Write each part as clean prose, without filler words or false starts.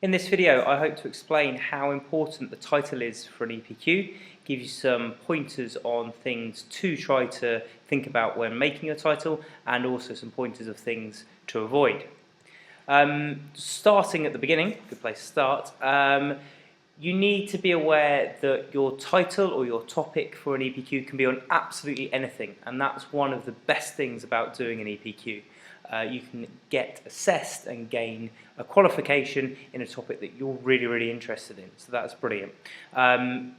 In this video, I hope to explain how important the title is for an EPQ, give you some pointers on things to try to think about when making your title, and also some pointers of things to avoid. Starting at the beginning, good place to start, you need to be aware that your title or your topic for an EPQ can be on absolutely anything, and that's one of the best things about doing an EPQ. You can get assessed and gain a qualification in a topic that you're really interested in, so that's brilliant.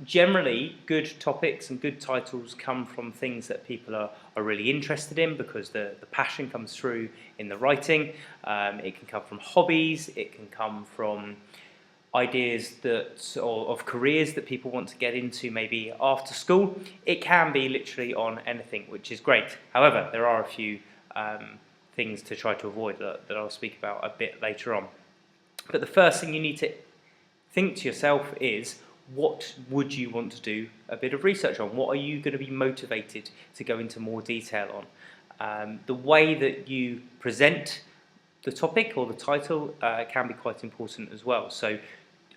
Generally, good topics and good titles come from things that people are really interested in, because the passion comes through in the writing. It can come from hobbies, it can come from ideas of careers that people want to get into maybe after school. It can be literally on anything, which is great. However, there are a few things to try to avoid that I'll speak about a bit later on. But the first thing you need to think to yourself is, what would you want to do a bit of research on? What are you going to be motivated to go into more detail on? The way that you present the topic or the title can be quite important as well. So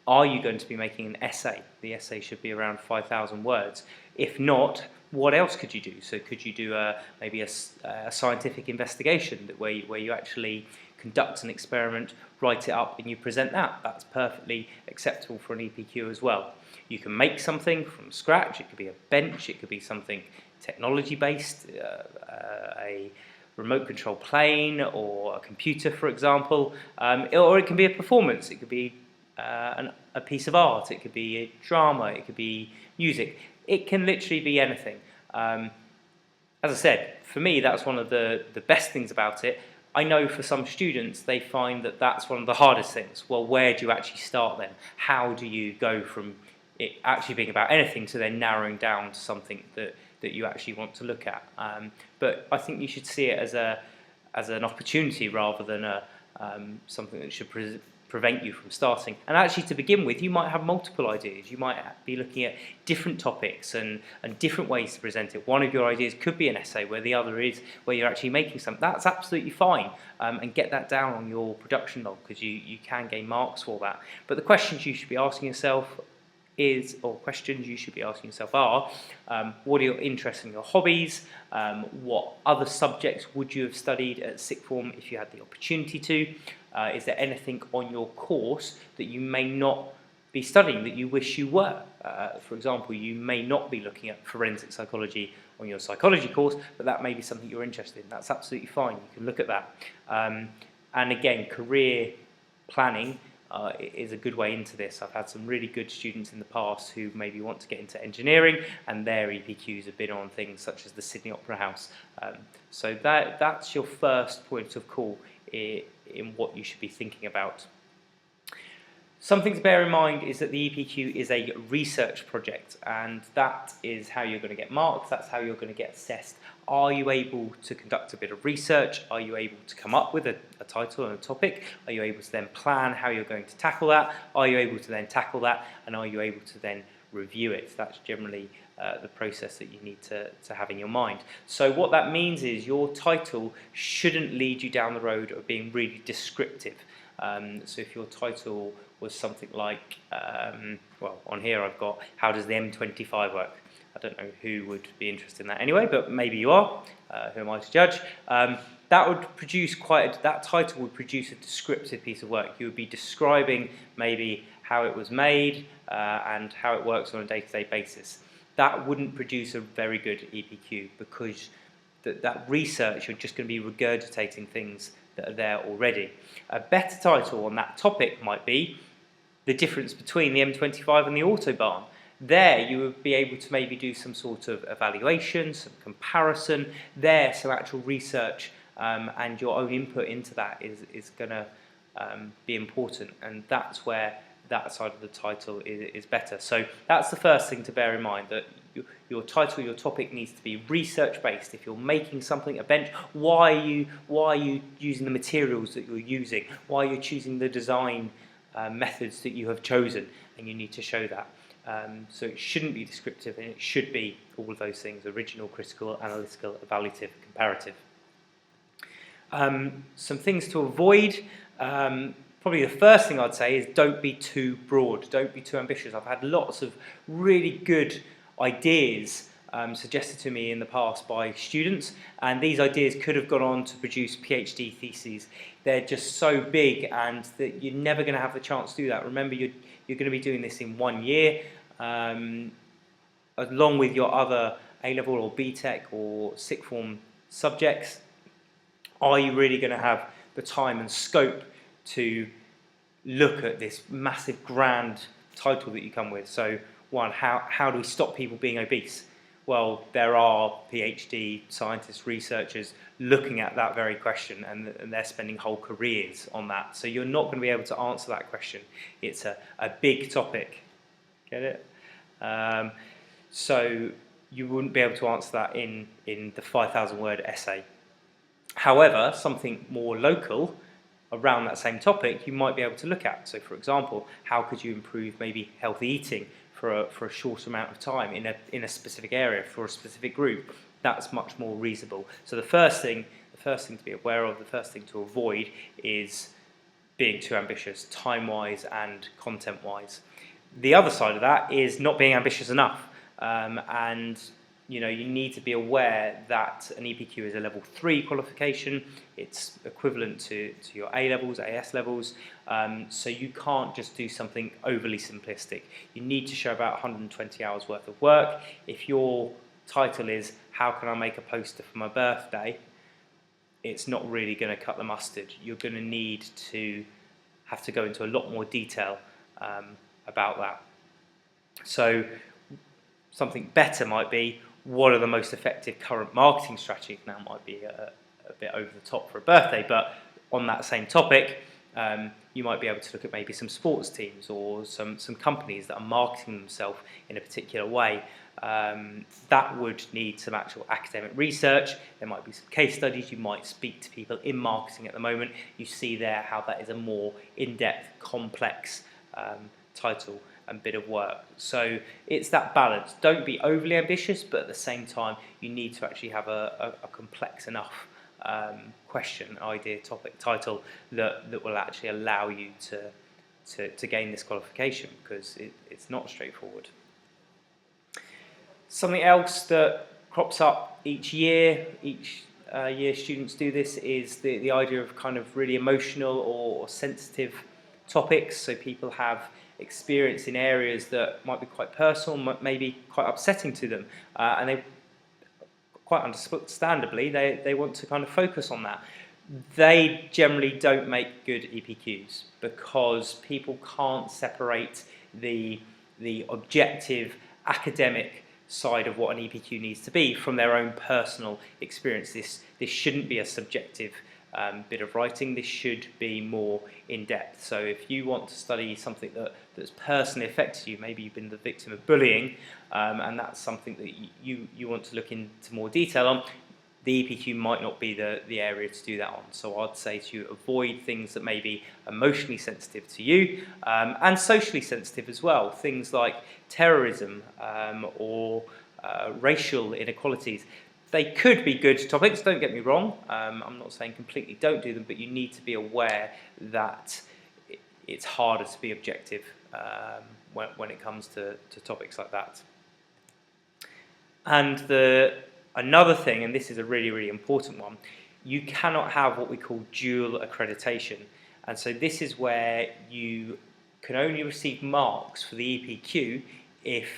are you going to be making an essay? The essay should be around 5,000 words. If not, what else could you do? So could you do maybe a scientific investigation where you actually conduct an experiment, write it up, and you present that? That's perfectly acceptable for an EPQ as well. You can make something from scratch. It could be a bench, it could be something technology based, a remote control plane or a computer, for example, or it can be a performance. It could be a piece of art, it could be a drama, it could be music. It can literally be anything. As I said, for me, that's one of the best things about it. I know for some students, they find that that's one of the hardest things. Well, where do you actually start then? How do you go from it actually being about anything to then narrowing down to something that you actually want to look at? But I think you should see it as an opportunity rather than something that should prevent you from starting. And actually, to begin with, you might have multiple ideas. You might be looking at different topics and different ways to present it. One of your ideas could be an essay, where the other is where you're actually making something. That's absolutely fine, and get that down on your production log, because you can gain marks for that. But the questions you should be asking yourself are, what are your interests and your hobbies? What other subjects would you have studied at sixth form if you had the opportunity to? Is there anything on your course that you may not be studying that you wish you were? For example, you may not be looking at forensic psychology on your psychology course, but that may be something you're interested in. That's absolutely fine. You can look at that. And again, career planning is a good way into this. I've had some really good students in the past who maybe want to get into engineering, and their EPQs have been on things such as the Sydney Opera House. So that's your first point of call in what you should be thinking about. Something to bear in mind is that the EPQ is a research project, and that is how you're going to get marks, that's how you're going to get assessed. Are you able to conduct a bit of research? Are you able to come up with a title and a topic? Are you able to then plan how you're going to tackle that? Are you able to then tackle that? And are you able to then review it? That's generally the process that you need to have in your mind. So what that means is your title shouldn't lead you down the road of being really descriptive. So if your title was something like, well, on here I've got, how does the M25 work? I don't know who would be interested in that anyway, but maybe you are. Who am I to judge? That would produce that title would produce a descriptive piece of work. You would be describing maybe how it was made and how it works on a day-to-day basis. That wouldn't produce a very good EPQ, because that research, you're just going to be regurgitating things that are there already. A better title on that topic might be the difference between the M25 and the Autobahn. There you would be able to maybe do some sort of evaluation, some comparison. There, some actual research and your own input into that is going to be important, and that's where that side of the title is better. So that's the first thing to bear in mind, that your title, your topic needs to be research based. If you're making something, a bench, why are you using the materials that you're using? Why are you choosing the design methods that you have chosen? And you need to show that. So it shouldn't be descriptive, and it should be all of those things: original, critical, analytical, evaluative, comparative. Some things to avoid. probably the first thing I'd say is don't be too broad, don't be too ambitious. I've had lots of really good ideas suggested to me in the past by students, and these ideas could have gone on to produce PhD theses. They're just so big, and that you're never going to have the chance to do that. Remember, you're going to be doing this in 1 year, along with your other A-level or BTEC or sixth form subjects. Are you really going to have the time and scope to look at this massive grand title that you come with? So one, how do we stop people being obese? Well, there are PhD scientists, researchers looking at that very question, and they're spending whole careers on that. So you're not going to be able to answer that question. It's a big topic. Get it? So you wouldn't be able to answer that in the 5,000 word essay. However, something more local around that same topic you might be able to look at. So for example, how could you improve maybe healthy eating for a short amount of time in a specific area for a specific group? That's much more reasonable. So the first thing to be aware of, the first thing to avoid is being too ambitious, time-wise and content-wise. The other side of that is not being ambitious enough, and you need to be aware that an EPQ is a level 3 qualification. It's equivalent to your A levels, AS levels, so you can't just do something overly simplistic. You need to show about 120 hours worth of work. If your title is how can I make a poster for my birthday, it's not really going to cut the mustard. You're going to have to go into a lot more detail about that. So something better might be, what are the most effective current marketing strategies? Now might be a bit over the top for a birthday, but on that same topic, you might be able to look at maybe some sports teams or some companies that are marketing themselves in a particular way. That would need some actual academic research. There might be some case studies. You might speak to people in marketing at the moment. You see there how that is a more in-depth, complex title and bit of work. So it's that balance. Don't be overly ambitious, but at the same time you need to actually have a complex enough question, idea, topic, title that will actually allow you to gain this qualification, because it's not straightforward. Something else that crops up each year students do this, is the idea of kind of really emotional or sensitive topics. So people have experience in areas that might be quite personal, maybe quite upsetting to them, and they quite understandably they want to kind of focus on that. They generally don't make good EPQs because people can't separate the objective academic side of what an EPQ needs to be from their own personal experience. This shouldn't be a subjective bit of writing. This should be more in-depth. So if you want to study something that's personally affected you, maybe you've been the victim of bullying, and that's something that you want to look into more detail on, the EPQ might not be the area to do that on. So I'd say to avoid things that may be emotionally sensitive to you, and socially sensitive as well. Things like terrorism or racial inequalities. They could be good topics, don't get me wrong. I'm not saying completely don't do them, but you need to be aware that it's harder to be objective when it comes to topics like that. And another thing, and this is a really, really important one, you cannot have what we call dual accreditation. And so this is where you can only receive marks for the EPQ if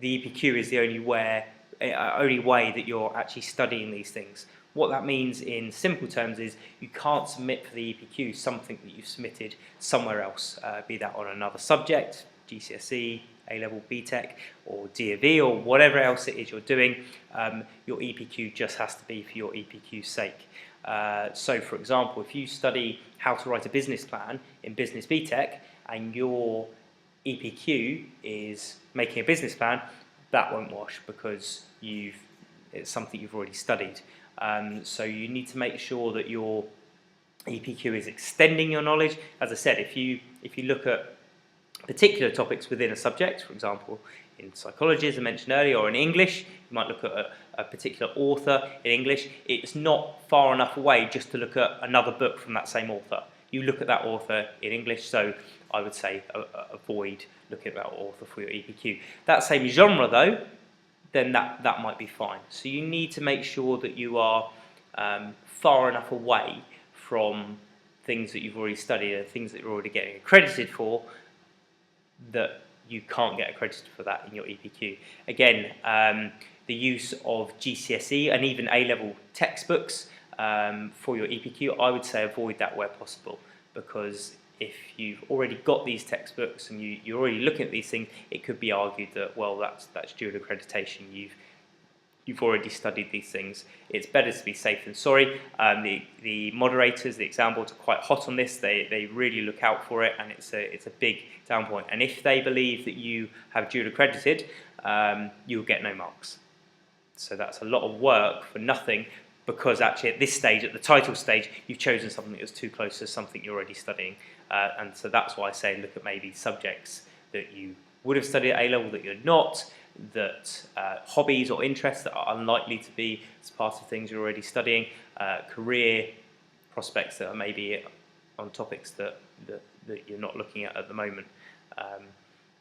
the EPQ is the only way that you're actually studying these things. What that means in simple terms is you can't submit for the EPQ something that you've submitted somewhere else, be that on another subject, GCSE, A-level, BTEC, or DAV, or whatever else it is you're doing. Your EPQ just has to be for your EPQ's sake. So for example, if you study how to write a business plan in Business BTEC and your EPQ is making a business plan, that won't wash because it's something you've already studied. So you need to make sure that your EPQ is extending your knowledge. As I said, if you look at particular topics within a subject, for example, in psychology, as I mentioned earlier, or in English, you might look at a particular author in English. It's not far enough away just to look at another book from that same author. you look at that author in English, so I would say avoid looking at that author for your EPQ. That same genre though, then that might be fine. So you need to make sure that you are far enough away from things that you've already studied and things that you're already getting accredited for that you can't get accredited for that in your EPQ. Again, the use of GCSE and even A-level textbooks for your EPQ, I would say avoid that where possible, because if you've already got these textbooks and you're already looking at these things, it could be argued that, well, that's dual accreditation. You've already studied these things. It's better to be safe than sorry. The moderators, the exam boards are quite hot on this. They really look out for it, and it's a big down point. And if they believe that you have dual accredited, you'll get no marks. So that's a lot of work for nothing, because actually at this stage, at the title stage, you've chosen something that was too close to something you're already studying. And so that's why I say look at maybe subjects that you would have studied at A-level that you're not, that hobbies or interests that are unlikely to be as part of things you're already studying, career prospects that are maybe on topics that you're not looking at the moment.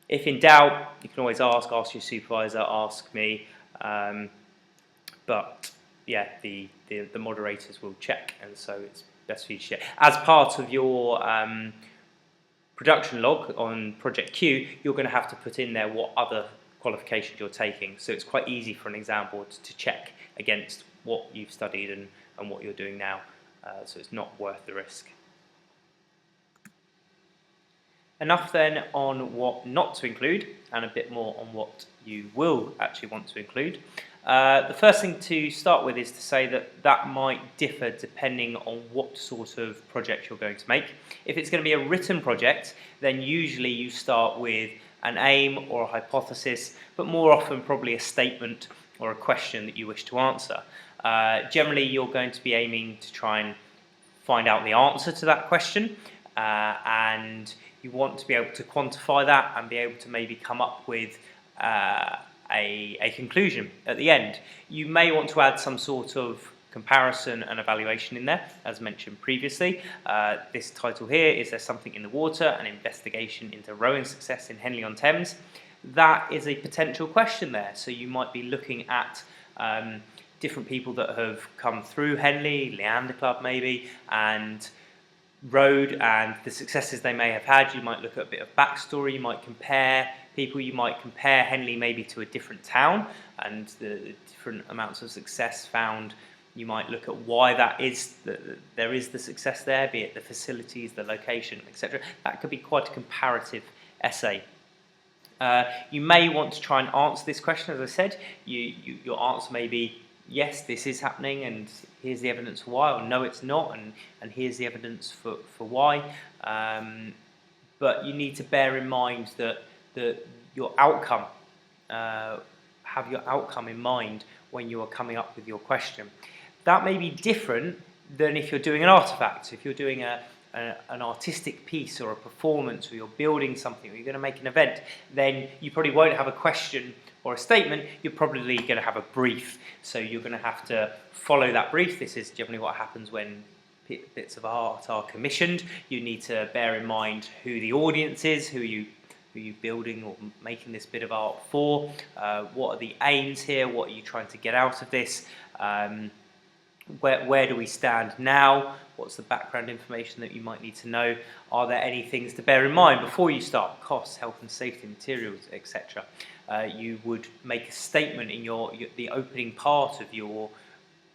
If in doubt, you can always ask your supervisor, ask me, but yeah, the moderators will check, and so it's best for you to check. As part of your production log on Project Q, you're going to have to put in there what other qualifications you're taking, so it's quite easy for an exam board to check against what you've studied and what you're doing now, so it's not worth the risk. Enough then on what not to include, and a bit more on what you will actually want to include. The first thing to start with is to say that might differ depending on what sort of project you're going to make. If it's going to be a written project, then usually you start with an aim or a hypothesis, but more often probably a statement or a question that you wish to answer. Generally, you're going to be aiming to try and find out the answer to that question, and you want to be able to quantify that and be able to maybe come up with a conclusion at the end. You may want to add some sort of comparison and evaluation in there, as mentioned previously. This title here is There Something in the Water? An investigation into rowing success in Henley-on-Thames. That is a potential question there. So you might be looking at different people that have come through Henley, Leander Club maybe, and rowed, and the successes they may have had. You might look at a bit of backstory, you might compare people, you might compare Henley maybe to a different town and the different amounts of success found. You might look at why that is, there is the success there, be it the facilities, the location, etc. That could be quite a comparative essay. You may want to try and answer this question, as I said. Your answer may be, yes, this is happening, and here's the evidence for why, or no, it's not, and here's the evidence for why. But you need to bear in mind that your outcome, have your outcome in mind when you are coming up with your question. That may be different than if you're doing an artifact. So if you're doing an artistic piece or a performance, or you're building something, or you're going to make an event, then you probably won't have a question or a statement. You're probably going to have a brief. So you're going to have to follow that brief. This is generally what happens when bits of art are commissioned. You need to bear in mind who the audience is, who you're building or making this bit of art for. What are the aims here? What are you trying to get out of this? Where do we stand now? What's the background information that you might need to know? Are there any things to bear in mind before you start? Costs, health and safety, materials, etc. You would make a statement in the opening part of your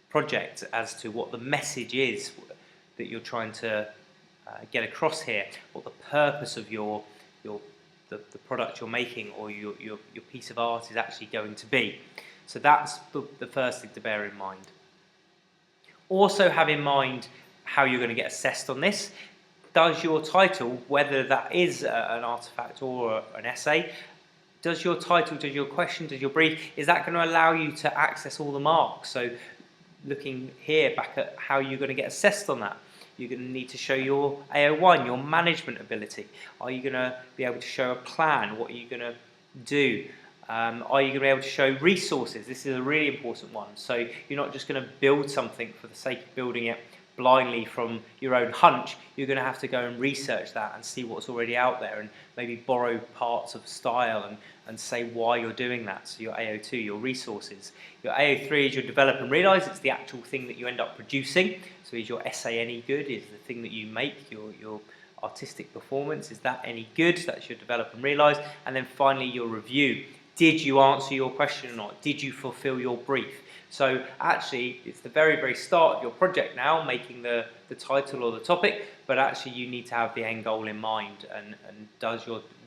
project as to what the message is that you're trying to get across here, what the purpose of the product you're making or your piece of art is actually going to be. So that's the first thing to bear in mind. Also have in mind how you're going to get assessed on this. Does your title, whether that is an artifact or an essay, does your title, does your question, does your brief, is that going to allow you to access all the marks? So looking here back at how you're going to get assessed on that, you're going to need to show your AO1, your management ability. Are you going to be able to show a plan? What are you going to do? Are you going to be able to show resources? This is a really important one. So you're not just going to build something for the sake of building it, blindly from your own hunch. You're going to have to go and research that and see what's already out there, and maybe borrow parts of style and say why you're doing that. So your AO2, your resources. Your AO3 is your develop and realise. It's the actual thing that you end up producing. So is your essay any good? Is the thing that you make, your artistic performance, is that any good? That's your develop and realise. And then finally your review. Did you answer your question or not? Did you fulfill your brief? So actually, it's the very, very start of your project now, making the title or the topic, but actually you need to have the end goal in mind, and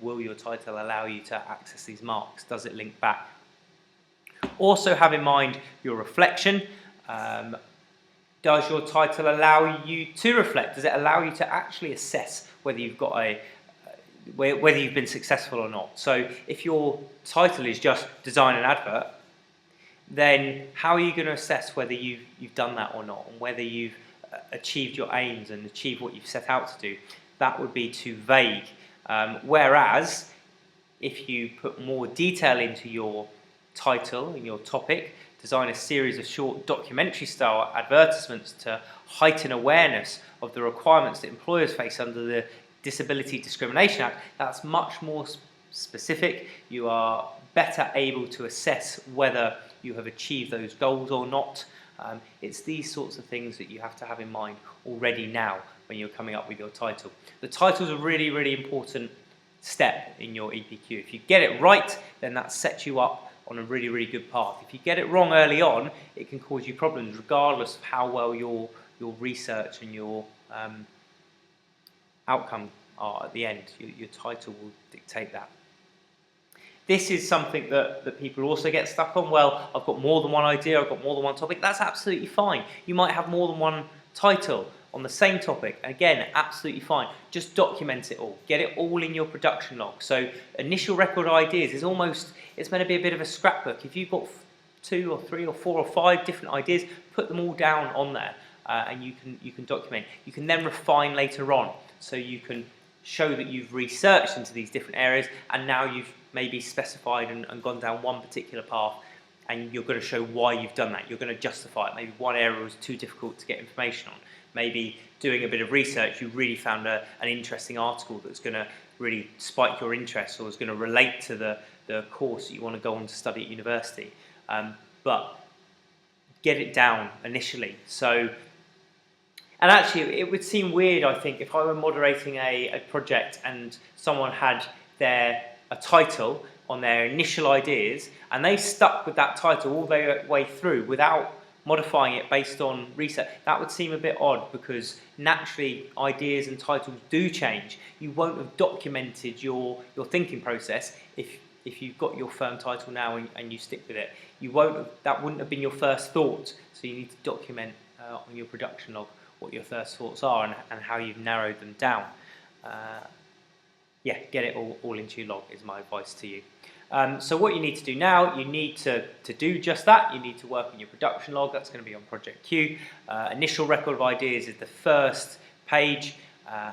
will your title allow you to access these marks? Does it link back? Also have in mind your reflection. Does your title allow you to reflect? Does it allow you to actually assess whether you've got whether you've been successful or not? So if your title is just design an advert, then how are you going to assess whether you've done that or not, and whether you've achieved your aims and achieved what you've set out to do? That would be too vague. Whereas if you put more detail into your title and your topic, design a series of short documentary style advertisements to heighten awareness of the requirements that employers face under the Disability Discrimination Act, that's much more specific. You are better able to assess whether you have achieved those goals or not. It's these sorts of things that you have to have in mind already now when you're coming up with your title. The title is a really, really important step in your EPQ. If you get it right, then that sets you up on a really, really good path. If you get it wrong early on, it can cause you problems regardless of how well your research and your outcome are at the end. Your title will dictate that. This is something that people also get stuck on. Well, I've got more than one idea, I've got more than one topic. That's absolutely fine. You might have more than one title on the same topic. Again, absolutely fine. Just document it all. Get it all in your production log. So initial record ideas is almost, it's meant to be a bit of a scrapbook. If you've got 2 or 3 or 4 or 5 different ideas, put them all down on there, and you can document. You can then refine later on. So you can show that you've researched into these different areas, and now you've maybe specified and gone down one particular path, and you're going to show why you've done that. You're going to justify it. Maybe one area was too difficult to get information on. Maybe doing a bit of research, you really found an interesting article that's going to really spike your interest, or is going to relate to the course that you want to go on to study at university. But get it down initially. So, and actually, it would seem weird, I think, if I were moderating a project and someone had a title on their initial ideas, and they stuck with that title all the way through without modifying it based on research. That would seem a bit odd, because naturally ideas and titles do change. You won't have documented your thinking process if you've got your firm title now and you stick with it. That wouldn't have been your first thought. So you need to document on your production log what your first thoughts are and how you've narrowed them down. Yeah, get it all into your log is my advice to you. So what you need to do now, you need to do just that. You need to work on your production log. That's going to be on Project Q. Initial record of ideas is the first page,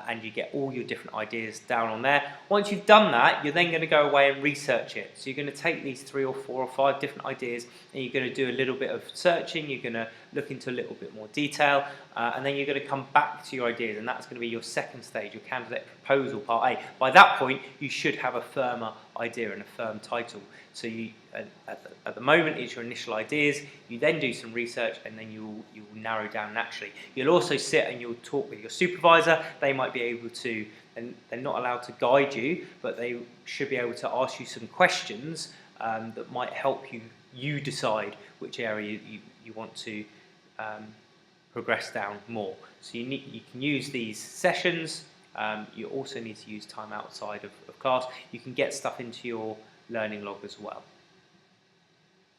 and you get all your different ideas down on there. Once you've done that, you're then going to go away and research it. So you're going to take these 3 or 4 or 5 different ideas, and you're going to do a little bit of searching. You're going to look into a little bit more detail, and then you're going to come back to your ideas, and that's going to be your second stage, your candidate proposal, part A. By that point, you should have a firmer idea and a firm title. So you, at the moment, it's your initial ideas. You then do some research, and then you will narrow down naturally. You'll also sit and you'll talk with your supervisor. They might be able to, and they're not allowed to guide you, but they should be able to ask you some questions that might help you decide which area you want to progress down more. So you can use these sessions. You also need to use time outside of class. You can get stuff into your learning log as well.